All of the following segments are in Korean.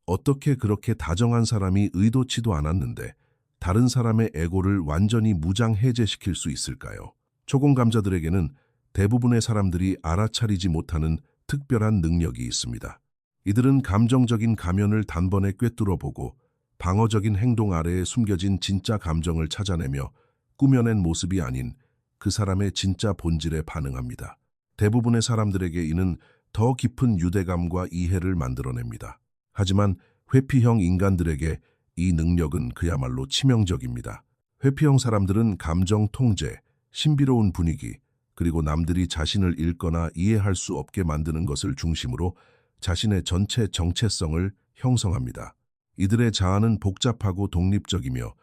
어떻게 그렇게 다정한 사람이 의도치도 않았는데 다른 사람의 에고를 완전히 무장해제시킬 수 있을까요? 초공감자들에게는 대부분의 사람들이 알아차리지 못하는 특별한 능력이 있습니다. 이들은 감정적인 가면을 단번에 꿰뚫어보고 방어적인 행동 아래에 숨겨진 진짜 감정을 찾아내며 꾸며낸 모습이 아닌 그 사람의 진짜 본질에 반응합니다. 대부분의 사람들에게 이는 더 깊은 유대감과 이해를 만들어냅니다. 하지만 회피형 인간들에게 이 능력은 그야말로 치명적입니다. 회피형 사람들은 감정 통제, 신비로운 분위기, 그리고 남들이 자신을 읽거나 이해할 수 없게 만드는 것을 중심으로 자신의 전체 정체성을 형성합니다. 이들의 자아는 복잡하고 독립적이며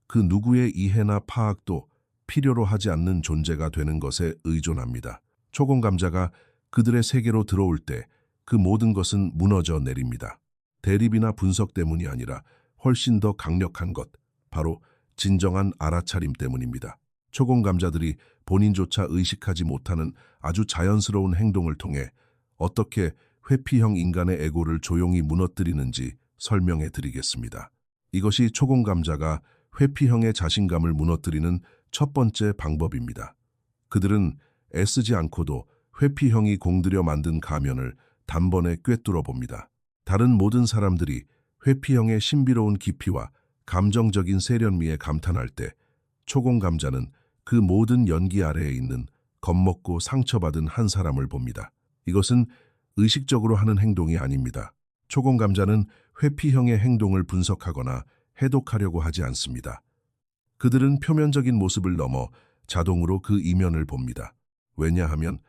그 누구의 이해나 파악도 필요로 하지 않는 존재가 되는 것에 의존합니다. 초공감자가 그들의 세계로 들어올 때 그 모든 것은 무너져 내립니다. 대립이나 분석 때문이 아니라 훨씬 더 강력한 것, 바로 진정한 알아차림 때문입니다. 초공감자들이 본인조차 의식하지 못하는 아주 자연스러운 행동을 통해 어떻게 회피형 인간의 에고를 조용히 무너뜨리는지 설명해 드리겠습니다. 이것이 초공감자가 회피형의 자신감을 무너뜨리는 첫 번째 방법입니다. 그들은 애쓰지 않고도 회피형이 공들여 만든 가면을 단번에 꿰뚫어 봅니다. 다른 모든 사람들이 회피형의 신비로운 깊이와 감정적인 세련미에 감탄할 때 초공감자는 그 모든 연기 아래에 있는 겁먹고 상처받은 한 사람을 봅니다. 이것은 의식적으로 하는 행동이 아닙니다. 초공감자는 회피형의 행동을 분석하거나 해독하려고 하지 않습니다. 그들은 표면적인 모습을 넘어 자동으로 그 이면을 봅니다. 왜냐하면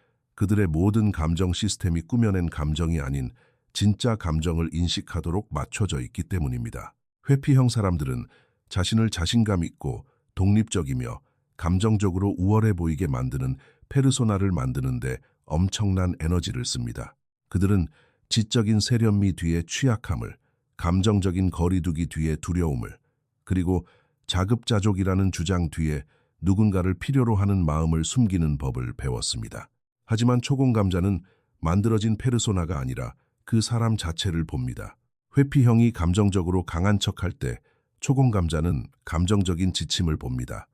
그들의 모든 감정 시스템이 꾸며낸 감정이 아닌 진짜 감정을 인식하도록 맞춰져 있기 때문입니다. 회피형 사람들은 자신을 자신감 있고 독립적이며 감정적으로 우월해 보이게 만드는 페르소나를 만드는데 엄청난 에너지를 씁니다. 그들은 지적인 세련미 뒤에 취약함을, 감정적인 거리두기 뒤에 두려움을, 그리고 자급자족이라는 주장 뒤에 누군가를 필요로 하는 마음을 숨기는 법을 배웠습니다. 하지만 초공감자는 만들어진 페르소나가 아니라 그 사람 자체를 봅니다. 회피형이 감정적으로 강한 척할 때 초공감자는 감정적인 지침을 봅니다.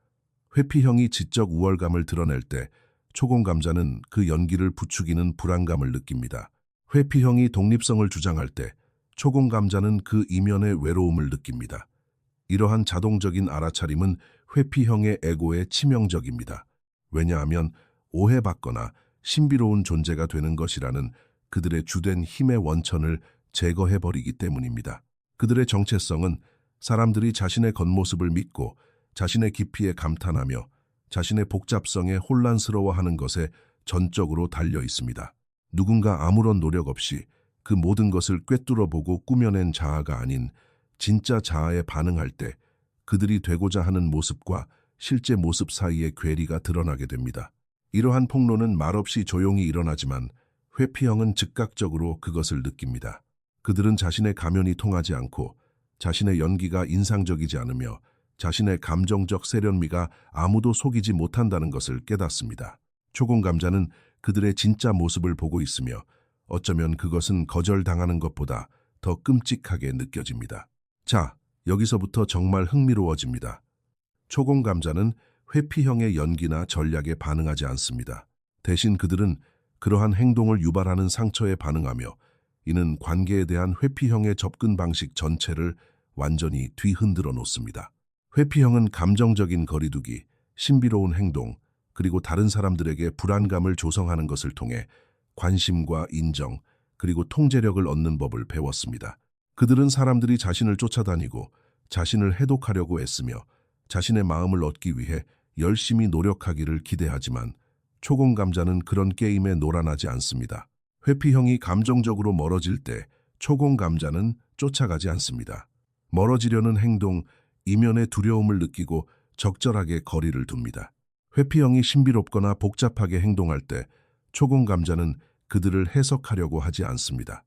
회피형이 지적 우월감을 드러낼 때 초공감자는 그 연기를 부추기는 불안감을 느낍니다. 회피형이 독립성을 주장할 때 초공감자는 그 이면의 외로움을 느낍니다. 이러한 자동적인 알아차림은 회피형의 에고에 치명적입니다. 왜냐하면 오해받거나 신비로운 존재가 되는 것이라는 그들의 주된 힘의 원천을 제거해버리기 때문입니다. 그들의 정체성은 사람들이 자신의 겉모습을 믿고 자신의 깊이에 감탄하며 자신의 복잡성에 혼란스러워하는 것에 전적으로 달려 있습니다. 누군가 아무런 노력 없이 그 모든 것을 꿰뚫어보고 꾸며낸 자아가 아닌 진짜 자아에 반응할 때 그들이 되고자 하는 모습과 실제 모습 사이의 괴리가 드러나게 됩니다. 이러한 폭로는 말없이 조용히 일어나지만 회피형은 즉각적으로 그것을 느낍니다. 그들은 자신의 가면이 통하지 않고 자신의 연기가 인상적이지 않으며 자신의 감정적 세련미가 아무도 속이지 못한다는 것을 깨닫습니다. 초공감자는 그들의 진짜 모습을 보고 있으며 어쩌면 그것은 거절당하는 것보다 더 끔찍하게 느껴집니다. 자, 여기서부터 정말 흥미로워집니다. 초공감자는 회피형의 연기나 전략에 반응하지 않습니다. 대신 그들은 그러한 행동을 유발하는 상처에 반응하며 이는 관계에 대한 회피형의 접근 방식 전체를 완전히 뒤흔들어 놓습니다. 회피형은 감정적인 거리두기, 신비로운 행동, 그리고 다른 사람들에게 불안감을 조성하는 것을 통해 관심과 인정, 그리고 통제력을 얻는 법을 배웠습니다. 그들은 사람들이 자신을 쫓아다니고 자신을 해독하려고 애쓰며 자신의 마음을 얻기 위해 열심히 노력하기를 기대하지만 초공감자는 그런 게임에 놀아나지 않습니다. 회피형이 감정적으로 멀어질 때 초공감자는 쫓아가지 않습니다. 멀어지려는 행동, 이면의 두려움을 느끼고 적절하게 거리를 둡니다. 회피형이 신비롭거나 복잡하게 행동할 때 초공감자는 그들을 해석하려고 하지 않습니다.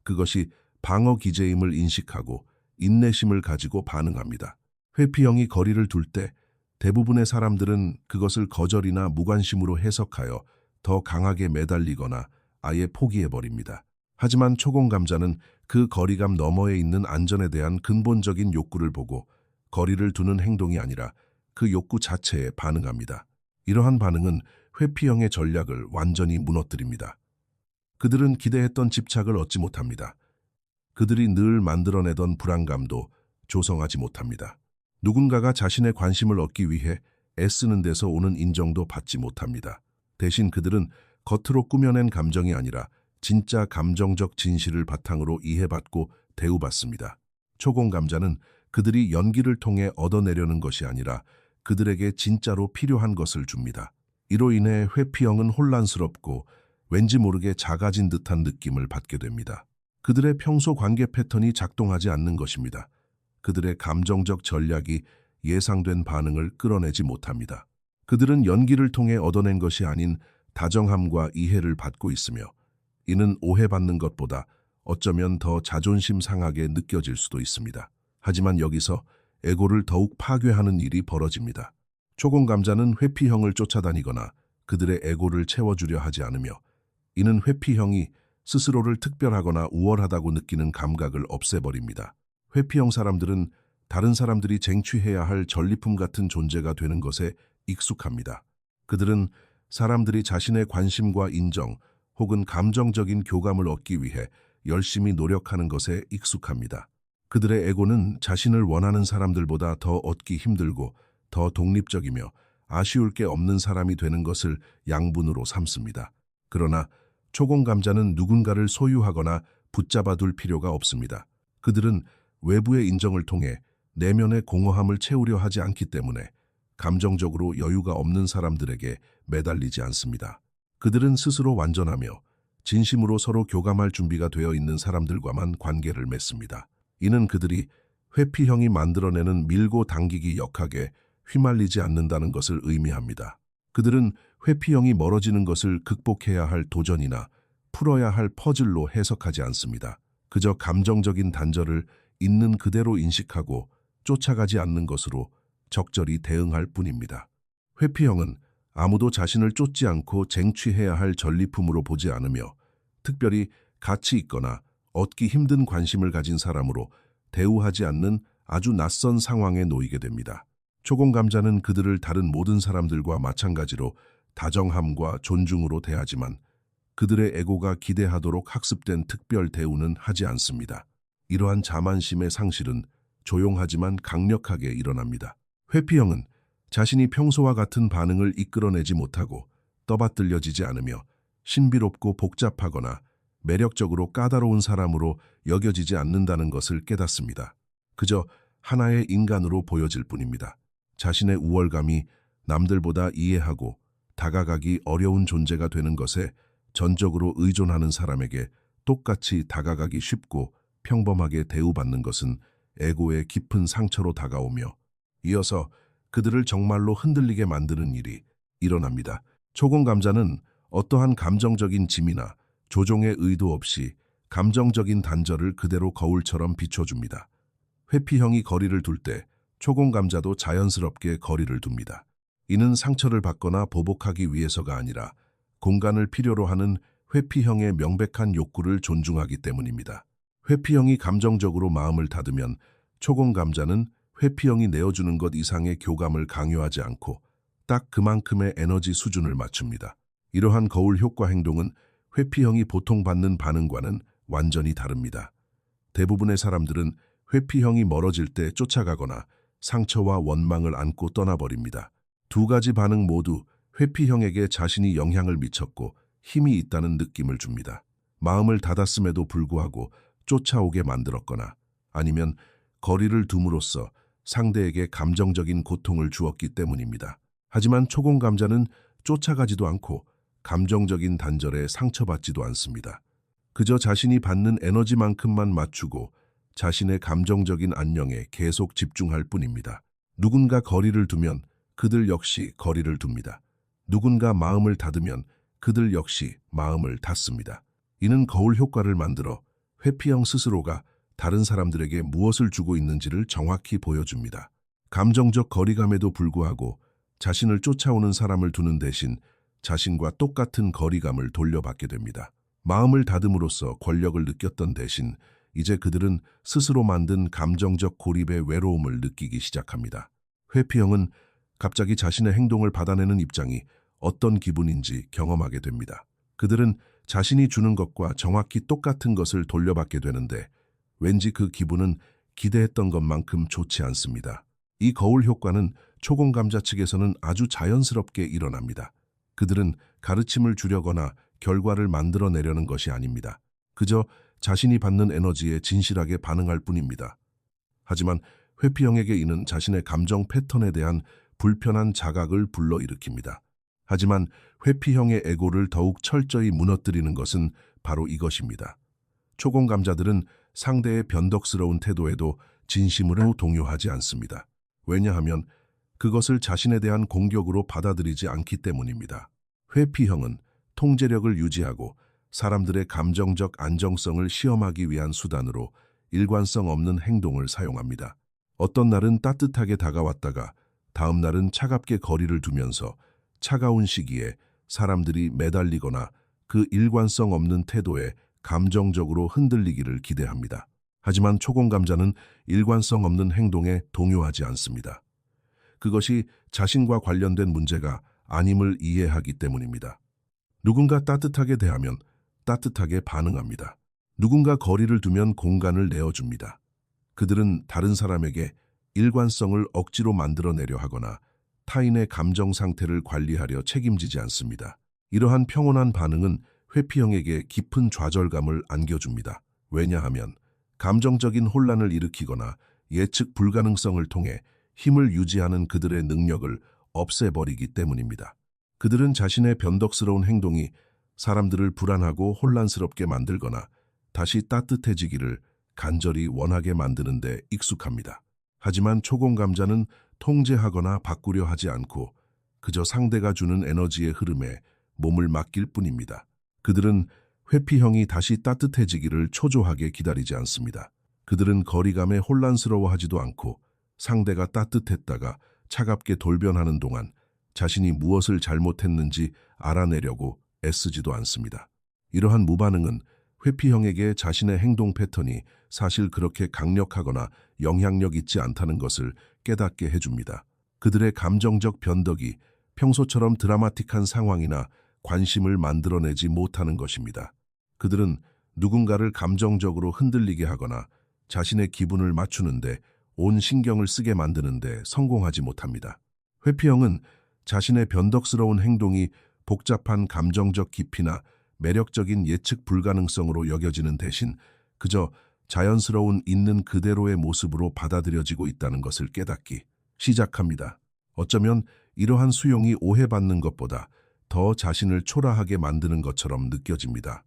그것이 방어 기제임을 인식하고 인내심을 가지고 반응합니다. 회피형이 거리를 둘 때 대부분의 사람들은 그것을 거절이나 무관심으로 해석하여 더 강하게 매달리거나 아예 포기해버립니다. 하지만 초공감자는 그 거리감 너머에 있는 안전에 대한 근본적인 욕구를 보고 거리를 두는 행동이 아니라 그 욕구 자체에 반응합니다. 이러한 반응은 회피형의 전략을 완전히 무너뜨립니다. 그들은 기대했던 집착을 얻지 못합니다. 그들이 늘 만들어내던 불안감도 조성하지 못합니다. 누군가가 자신의 관심을 얻기 위해 애쓰는 데서 오는 인정도 받지 못합니다. 대신 그들은 겉으로 꾸며낸 감정이 아니라 진짜 감정적 진실을 바탕으로 이해받고 대우받습니다. 초공감자는 그들이 연기를 통해 얻어내려는 것이 아니라 그들에게 진짜로 필요한 것을 줍니다. 이로 인해 회피형은 혼란스럽고 왠지 모르게 작아진 듯한 느낌을 받게 됩니다. 그들의 평소 관계 패턴이 작동하지 않는 것입니다. 그들의 감정적 전략이 예상된 반응을 끌어내지 못합니다. 그들은 연기를 통해 얻어낸 것이 아닌 다정함과 이해를 받고 있으며 이는 오해받는 것보다 어쩌면 더 자존심 상하게 느껴질 수도 있습니다. 하지만 여기서 에고를 더욱 파괴하는 일이 벌어집니다. 초공감자는 회피형을 쫓아다니거나 그들의 에고를 채워주려 하지 않으며 이는 회피형이 스스로를 특별하거나 우월하다고 느끼는 감각을 없애버립니다. 회피형 사람들은 다른 사람들이 쟁취해야 할 전리품 같은 존재가 되는 것에 익숙합니다. 그들은 사람들이 자신의 관심과 인정 혹은 감정적인 교감을 얻기 위해 열심히 노력하는 것에 익숙합니다. 그들의 에고는 자신을 원하는 사람들보다 더 얻기 힘들고 더 독립적이며 아쉬울 게 없는 사람이 되는 것을 양분으로 삼습니다. 그러나 초공감자는 누군가를 소유하거나 붙잡아둘 필요가 없습니다. 그들은 외부의 인정을 통해 내면의 공허함을 채우려 하지 않기 때문에 감정적으로 여유가 없는 사람들에게 매달리지 않습니다. 그들은 스스로 완전하며 진심으로 서로 교감할 준비가 되어 있는 사람들과만 관계를 맺습니다. 이는 그들이 회피형이 만들어내는 밀고 당기기 역학에 휘말리지 않는다는 것을 의미합니다. 그들은 회피형이 멀어지는 것을 극복해야 할 도전이나 풀어야 할 퍼즐로 해석하지 않습니다. 그저 감정적인 단절을 있는 그대로 인식하고 쫓아가지 않는 것으로 적절히 대응할 뿐입니다. 회피형은 아무도 자신을 쫓지 않고 쟁취해야 할 전리품으로 보지 않으며 특별히 가치 있거나 얻기 힘든 관심을 가진 사람으로 대우하지 않는 아주 낯선 상황에 놓이게 됩니다. 초공감자는 그들을 다른 모든 사람들과 마찬가지로 다정함과 존중으로 대하지만 그들의 에고가 기대하도록 학습된 특별 대우는 하지 않습니다. 이러한 자만심의 상실은 조용하지만 강력하게 일어납니다. 회피형은 자신이 평소와 같은 반응을 이끌어내지 못하고 떠받들려지지 않으며 신비롭고 복잡하거나 매력적으로 까다로운 사람으로 여겨지지 않는다는 것을 깨닫습니다. 그저 하나의 인간으로 보여질 뿐입니다. 자신의 우월감이 남들보다 이해하고 다가가기 어려운 존재가 되는 것에 전적으로 의존하는 사람에게 똑같이 다가가기 쉽고 평범하게 대우받는 것은 에고의 깊은 상처로 다가오며 이어서 그들을 정말로 흔들리게 만드는 일이 일어납니다. 초공감자는 어떠한 감정적인 짐이나 조종의 의도 없이 감정적인 단절을 그대로 거울처럼 비춰줍니다. 회피형이 거리를 둘 때 초공감자도 자연스럽게 거리를 둡니다. 이는 상처를 받거나 보복하기 위해서가 아니라 공간을 필요로 하는 회피형의 명백한 욕구를 존중하기 때문입니다. 회피형이 감정적으로 마음을 닫으면 초공감자는 회피형이 내어주는 것 이상의 교감을 강요하지 않고 딱 그만큼의 에너지 수준을 맞춥니다. 이러한 거울 효과 행동은 회피형이 보통 받는 반응과는 완전히 다릅니다. 대부분의 사람들은 회피형이 멀어질 때 쫓아가거나 상처와 원망을 안고 떠나버립니다. 두 가지 반응 모두 회피형에게 자신이 영향을 미쳤고 힘이 있다는 느낌을 줍니다. 마음을 닫았음에도 불구하고 쫓아오게 만들었거나 아니면 거리를 둠으로써 상대에게 감정적인 고통을 주었기 때문입니다. 하지만 초공감자는 쫓아가지도 않고 감정적인 단절에 상처받지도 않습니다. 그저 자신이 받는 에너지만큼만 맞추고 자신의 감정적인 안녕에 계속 집중할 뿐입니다. 누군가 거리를 두면 그들 역시 거리를 둡니다. 누군가 마음을 닫으면 그들 역시 마음을 닫습니다. 이는 거울 효과를 만들어 회피형 스스로가 다른 사람들에게 무엇을 주고 있는지를 정확히 보여줍니다. 감정적 거리감에도 불구하고 자신을 쫓아오는 사람을 두는 대신 자신과 똑같은 거리감을 돌려받게 됩니다. 마음을 다듬으로써 권력을 느꼈던 대신 이제 그들은 스스로 만든 감정적 고립의 외로움을 느끼기 시작합니다. 회피형은 갑자기 자신의 행동을 받아내는 입장이 어떤 기분인지 경험하게 됩니다. 그들은 자신이 주는 것과 정확히 똑같은 것을 돌려받게 되는데 왠지 그 기분은 기대했던 것만큼 좋지 않습니다. 이 거울 효과는 초공감자 측에서는 아주 자연스럽게 일어납니다. 그들은 가르침을 주려거나 결과를 만들어내려는 것이 아닙니다. 그저 자신이 받는 에너지에 진실하게 반응할 뿐입니다. 하지만 회피형에게 이는 자신의 감정 패턴에 대한 불편한 자각을 불러일으킵니다. 하지만 회피형의 에고를 더욱 철저히 무너뜨리는 것은 바로 이것입니다. 초공감자들은 상대의 변덕스러운 태도에도 진심으로 동요하지 않습니다. 왜냐하면 그것을 자신에 대한 공격으로 받아들이지 않기 때문입니다. 회피형은 통제력을 유지하고 사람들의 감정적 안정성을 시험하기 위한 수단으로 일관성 없는 행동을 사용합니다. 어떤 날은 따뜻하게 다가왔다가 다음 날은 차갑게 거리를 두면서 차가운 시기에 사람들이 매달리거나 그 일관성 없는 태도에 감정적으로 흔들리기를 기대합니다. 하지만 초공감자는 일관성 없는 행동에 동요하지 않습니다. 그것이 자신과 관련된 문제가 아님을 이해하기 때문입니다. 누군가 따뜻하게 대하면 따뜻하게 반응합니다. 누군가 거리를 두면 공간을 내어줍니다. 그들은 다른 사람에게 일관성을 억지로 만들어내려 하거나 타인의 감정 상태를 관리하려 책임지지 않습니다. 이러한 평온한 반응은 회피형에게 깊은 좌절감을 안겨줍니다. 왜냐하면 감정적인 혼란을 일으키거나 예측 불가능성을 통해 힘을 유지하는 그들의 능력을 없애버리기 때문입니다. 그들은 자신의 변덕스러운 행동이 사람들을 불안하고 혼란스럽게 만들거나 다시 따뜻해지기를 간절히 원하게 만드는 데 익숙합니다. 하지만 초공감자는 통제하거나 바꾸려 하지 않고 그저 상대가 주는 에너지의 흐름에 몸을 맡길 뿐입니다. 그들은 회피형이 다시 따뜻해지기를 초조하게 기다리지 않습니다. 그들은 거리감에 혼란스러워하지도 않고 상대가 따뜻했다가 차갑게 돌변하는 동안 자신이 무엇을 잘못했는지 알아내려고 애쓰지도 않습니다. 이러한 무반응은 회피형에게 자신의 행동 패턴이 사실 그렇게 강력하거나 영향력 있지 않다는 것을 깨닫게 해줍니다. 그들의 감정적 변덕이 평소처럼 드라마틱한 상황이나 관심을 만들어내지 못하는 것입니다. 그들은 누군가를 감정적으로 흔들리게 하거나 자신의 기분을 맞추는데 온 신경을 쓰게 만드는데 성공하지 못합니다. 회피형은 자신의 변덕스러운 행동이 복잡한 감정적 깊이나 매력적인 예측 불가능성으로 여겨지는 대신 그저 자연스러운 있는 그대로의 모습으로 받아들여지고 있다는 것을 깨닫기 시작합니다. 어쩌면 이러한 수용이 오해받는 것보다 더 자신을 초라하게 만드는 것처럼 느껴집니다.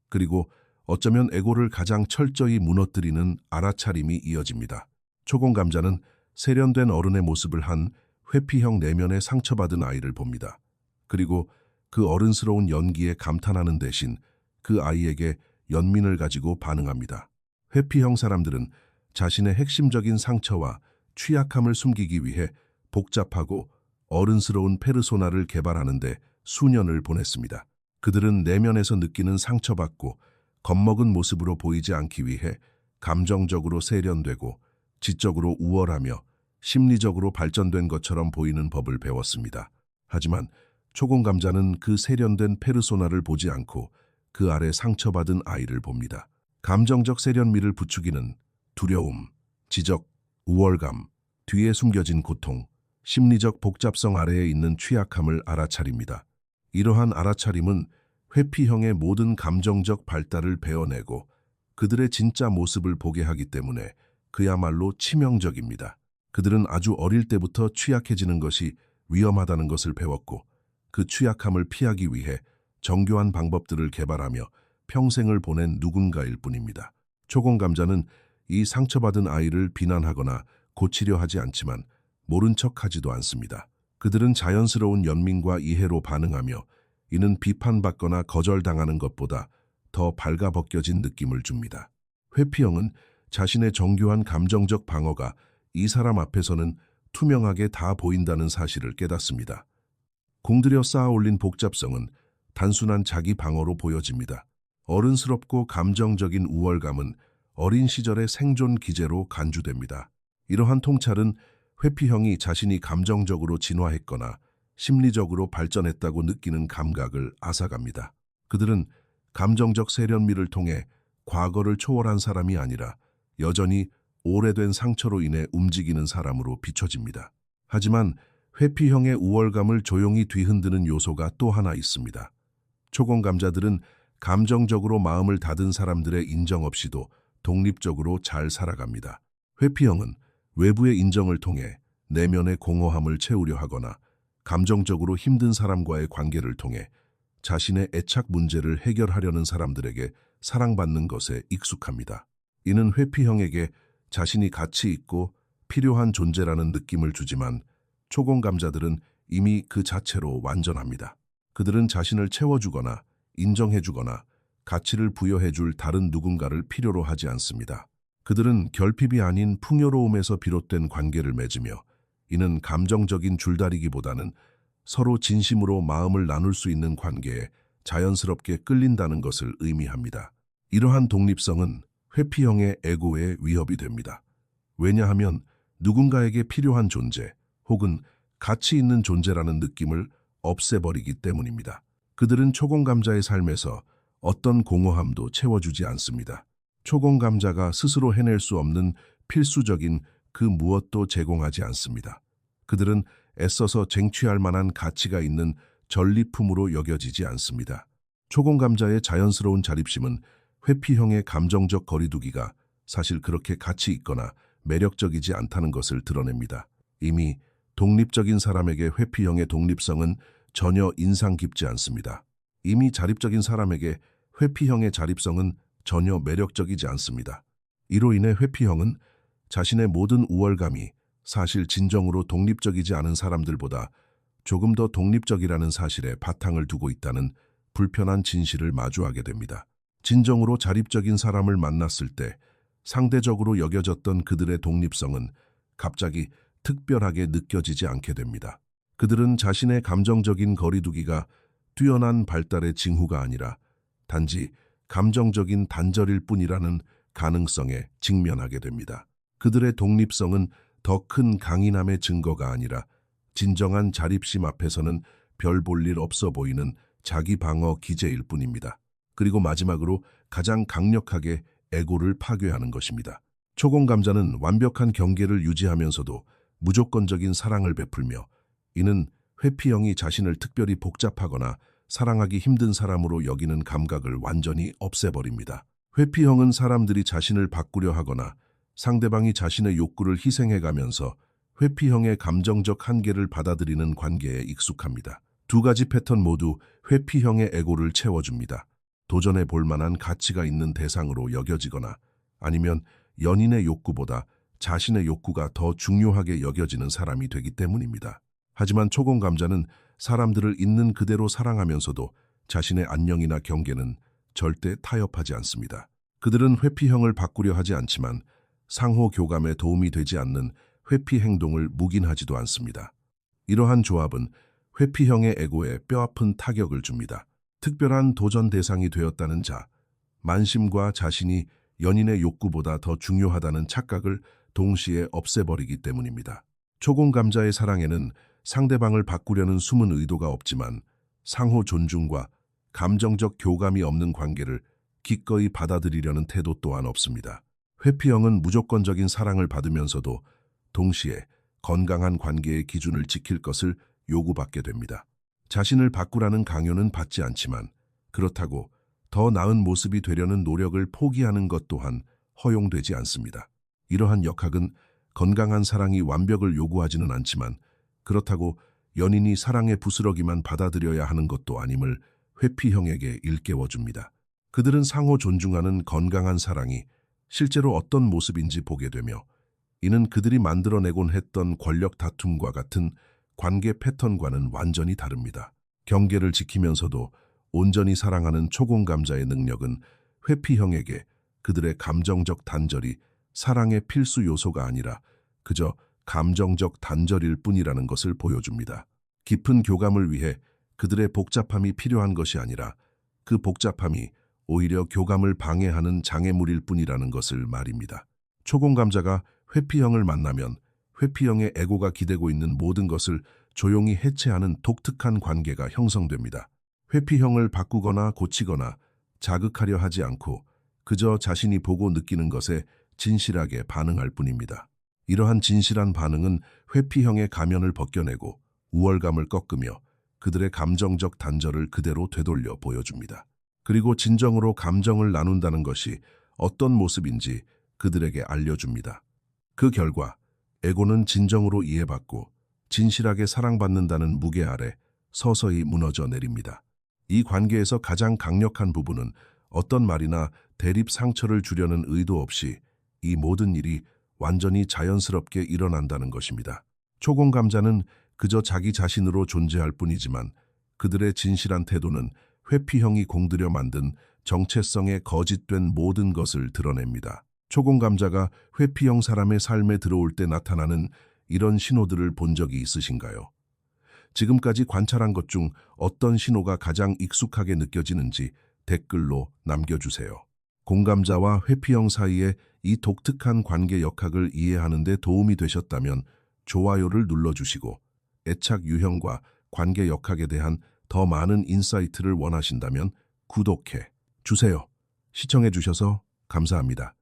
그리고 어쩌면 에고를 가장 철저히 무너뜨리는 알아차림이 이어집니다. 초공감자는 세련된 어른의 모습을 한 회피형 내면에 상처받은 아이를 봅니다. 그리고 그 어른스러운 연기에 감탄하는 대신 그 아이에게 연민을 가지고 반응합니다. 회피형 사람들은 자신의 핵심적인 상처와 취약함을 숨기기 위해 복잡하고 어른스러운 페르소나를 개발하는데 수년을 보냈습니다. 그들은 내면에서 느끼는 상처받고 겁먹은 모습으로 보이지 않기 위해 감정적으로 세련되고 지적으로 우월하며 심리적으로 발전된 것처럼 보이는 법을 배웠습니다. 하지만 초공감자는 그 세련된 페르소나를 보지 않고 그 아래 상처받은 아이를 봅니다. 감정적 세련미를 부추기는 두려움, 지적, 우월감, 뒤에 숨겨진 고통, 심리적 복잡성 아래에 있는 취약함을 알아차립니다. 이러한 알아차림은 회피형의 모든 감정적 발달을 베어내고 그들의 진짜 모습을 보게 하기 때문에 그야말로 치명적입니다. 그들은 아주 어릴 때부터 취약해지는 것이 위험하다는 것을 배웠고 그 취약함을 피하기 위해 정교한 방법들을 개발하며 평생을 보낸 누군가일 뿐입니다. 초공감자는 이 상처받은 아이를 비난하거나 고치려 하지 않지만 모른 척하지도 않습니다. 그들은 자연스러운 연민과 이해로 반응하며 이는 비판받거나 거절당하는 것보다 더 발가벗겨진 느낌을 줍니다. 회피형은 자신의 정교한 감정적 방어가 이 사람 앞에서는 투명하게 다 보인다는 사실을 깨닫습니다. 공들여 쌓아올린 복잡성은 단순한 자기 방어로 보여집니다. 어른스럽고 감정적인 우월감은 어린 시절의 생존 기제로 간주됩니다. 이러한 통찰은 회피형이 자신이 감정적으로 진화했거나 심리적으로 발전했다고 느끼는 감각을 앗아갑니다. 그들은 감정적 세련미를 통해 과거를 초월한 사람이 아니라 여전히 오래된 상처로 인해 움직이는 사람으로 비춰집니다. 하지만 회피형의 우월감을 조용히 뒤흔드는 요소가 또 하나 있습니다. 초공감자들은 감정적으로 마음을 닫은 사람들의 인정 없이도 독립적으로 잘 살아갑니다. 회피형은 외부의 인정을 통해 내면의 공허함을 채우려 하거나 감정적으로 힘든 사람과의 관계를 통해 자신의 애착 문제를 해결하려는 사람들에게 사랑받는 것에 익숙합니다. 이는 회피형에게 자신이 가치 있고 필요한 존재라는 느낌을 주지만 초공감자들은 이미 그 자체로 완전합니다. 그들은 자신을 채워주거나 인정해주거나 가치를 부여해줄 다른 누군가를 필요로 하지 않습니다. 그들은 결핍이 아닌 풍요로움에서 비롯된 관계를 맺으며 이는 감정적인 줄다리기보다는 서로 진심으로 마음을 나눌 수 있는 관계에 자연스럽게 끌린다는 것을 의미합니다. 이러한 독립성은 회피형의 에고에 위협이 됩니다. 왜냐하면 누군가에게 필요한 존재 혹은 가치 있는 존재라는 느낌을 없애버리기 때문입니다. 그들은 초공감자의 삶에서 어떤 공허함도 채워주지 않습니다. 초공감자가 스스로 해낼 수 없는 필수적인 그 무엇도 제공하지 않습니다. 그들은 애써서 쟁취할 만한 가치가 있는 전리품으로 여겨지지 않습니다. 초공감자의 자연스러운 자립심은 회피형의 감정적 거리두기가 사실 그렇게 가치 있거나 매력적이지 않다는 것을 드러냅니다. 이미 독립적인 사람에게 회피형의 독립성은 전혀 인상 깊지 않습니다. 이미 자립적인 사람에게 회피형의 자립성은 전혀 매력적이지 않습니다. 이로 인해 회피형은 자신의 모든 우월감이 사실 진정으로 독립적이지 않은 사람들보다 조금 더 독립적이라는 사실에 바탕을 두고 있다는 불편한 진실을 마주하게 됩니다. 진정으로 자립적인 사람을 만났을 때 상대적으로 여겨졌던 그들의 독립성은 갑자기 특별하게 느껴지지 않게 됩니다. 그들은 자신의 감정적인 거리두기가 뛰어난 발달의 징후가 아니라 단지 감정적인 단절일 뿐이라는 가능성에 직면하게 됩니다. 그들의 독립성은 더 큰 강인함의 증거가 아니라 진정한 자립심 앞에서는 별 볼 일 없어 보이는 자기 방어 기제일 뿐입니다. 그리고 마지막으로 가장 강력하게 에고를 파괴하는 것입니다. 초공감자는 완벽한 경계를 유지하면서도 무조건적인 사랑을 베풀며 이는 회피형이 자신을 특별히 복잡하거나 사랑하기 힘든 사람으로 여기는 감각을 완전히 없애버립니다. 회피형은 사람들이 자신을 바꾸려 하거나 상대방이 자신의 욕구를 희생해가면서 회피형의 감정적 한계를 받아들이는 관계에 익숙합니다. 두 가지 패턴 모두 회피형의 에고를 채워줍니다. 도전해 볼 만한 가치가 있는 대상으로 여겨지거나 아니면 연인의 욕구보다 자신의 욕구가 더 중요하게 여겨지는 사람이 되기 때문입니다. 하지만 초공감자는 사람들을 있는 그대로 사랑하면서도 자신의 안녕이나 경계는 절대 타협하지 않습니다. 그들은 회피형을 바꾸려 하지 않지만 상호 교감에 도움이 되지 않는 회피 행동을 묵인하지도 않습니다. 이러한 조합은 회피형의 에고에 뼈아픈 타격을 줍니다. 특별한 도전 대상이 되었다는 자, 만심과 자신이 연인의 욕구보다 더 중요하다는 착각을 동시에 없애버리기 때문입니다. 초공감자의 사랑에는 상대방을 바꾸려는 숨은 의도가 없지만 상호 존중과 감정적 교감이 없는 관계를 기꺼이 받아들이려는 태도 또한 없습니다. 회피형은 무조건적인 사랑을 받으면서도 동시에 건강한 관계의 기준을 지킬 것을 요구받게 됩니다. 자신을 바꾸라는 강요는 받지 않지만 그렇다고 더 나은 모습이 되려는 노력을 포기하는 것 또한 허용되지 않습니다. 이러한 역학은 건강한 사랑이 완벽을 요구하지는 않지만 그렇다고 연인이 사랑의 부스러기만 받아들여야 하는 것도 아님을 회피형에게 일깨워줍니다. 그들은 상호 존중하는 건강한 사랑이 실제로 어떤 모습인지 보게 되며 이는 그들이 만들어내곤 했던 권력 다툼과 같은 관계 패턴과는 완전히 다릅니다. 경계를 지키면서도 온전히 사랑하는 초공감자의 능력은 회피형에게 그들의 감정적 단절이 사랑의 필수 요소가 아니라 그저 감정적 단절일 뿐이라는 것을 보여줍니다. 깊은 교감을 위해 그들의 복잡함이 필요한 것이 아니라 그 복잡함이 오히려 교감을 방해하는 장애물일 뿐이라는 것을 말입니다. 초공감자가 회피형을 만나면 회피형의 에고가 기대고 있는 모든 것을 조용히 해체하는 독특한 관계가 형성됩니다. 회피형을 바꾸거나 고치거나 자극하려 하지 않고 그저 자신이 보고 느끼는 것에 진실하게 반응할 뿐입니다. 이러한 진실한 반응은 회피형의 가면을 벗겨내고 우월감을 꺾으며 그들의 감정적 단절을 그대로 되돌려 보여줍니다. 그리고 진정으로 감정을 나눈다는 것이 어떤 모습인지 그들에게 알려줍니다. 그 결과 에고는 진정으로 이해받고 진실하게 사랑받는다는 무게 아래 서서히 무너져 내립니다. 이 관계에서 가장 강력한 부분은 어떤 말이나 대립 상처를 주려는 의도 없이 이 모든 일이 완전히 자연스럽게 일어난다는 것입니다. 초공감자는 그저 자기 자신으로 존재할 뿐이지만 그들의 진실한 태도는 회피형이 공들여 만든 정체성에 거짓된 모든 것을 드러냅니다. 초공감자가 회피형 사람의 삶에 들어올 때 나타나는 이런 신호들을 본 적이 있으신가요? 지금까지 관찰한 것 중 어떤 신호가 가장 익숙하게 느껴지는지 댓글로 남겨주세요. 공감자와 회피형 사이의 이 독특한 관계 역학을 이해하는 데 도움이 되셨다면 좋아요를 눌러주시고 애착 유형과 관계 역학에 대한 더 많은 인사이트를 원하신다면 구독해 주세요. 시청해 주셔서 감사합니다.